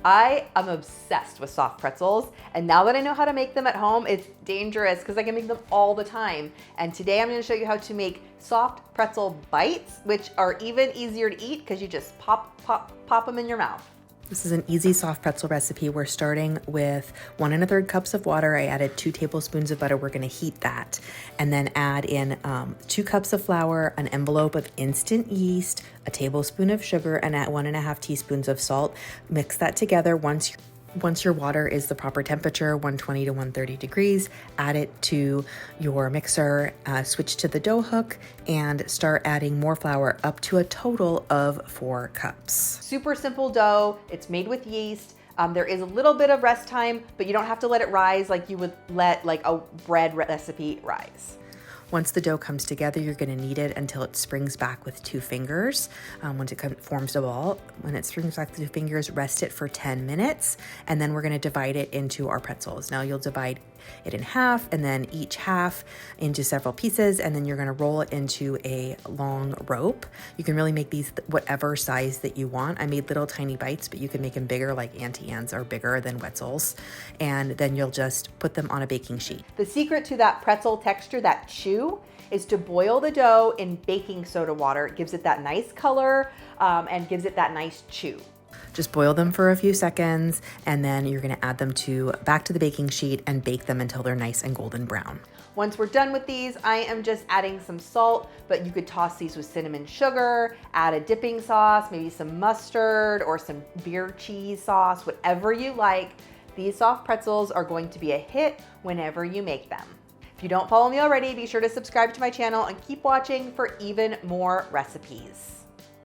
I am obsessed with soft pretzels, and now that I know how to make them at home, it's dangerous because I can make them all the time. And today I'm going to show you how to make soft pretzel bites, which are even easier to eat because you just pop them in your mouth. This is an easy soft pretzel recipe. We're starting with 1 1/3 cups of water. I added 2 tablespoons of butter. We're gonna heat that and then add in 2 cups of flour, an envelope of instant yeast, a tablespoon of sugar, and add 1 1/2 teaspoons of salt. Mix that together. Once your water is the proper temperature, 120 to 130 degrees, add it to your mixer, switch to the dough hook, and start adding more flour up to a total of 4 cups. Super simple dough. It's made with yeast. There is a little bit of rest time, but you don't have to let it rise like you would let like a bread recipe rise. Once the dough comes together, you're going to knead it until it springs back with 2 fingers. Once it forms a ball, when it springs back with 2 fingers, rest it for 10 minutes, and then we're going to divide it into our pretzels. Now you'll divide it in half, and then each half into several pieces, and then you're going to roll it into a long rope. You can really make these whatever size that you want. I made little tiny bites, but you can make them bigger, like Auntie Anne's are bigger than Wetzel's, and then you'll just put them on a baking sheet. The secret to that pretzel texture, that chew, is to boil the dough in baking soda water. It gives it that nice color and gives it that nice chew. Just boil them for a few seconds, and then you're gonna add them back to the baking sheet and bake them until they're nice and golden brown. Once we're done with these, I am just adding some salt, but you could toss these with cinnamon sugar, add a dipping sauce, maybe some mustard or some beer cheese sauce, whatever you like. These soft pretzels are going to be a hit whenever you make them. If you don't follow me already, be sure to subscribe to my channel and keep watching for even more recipes.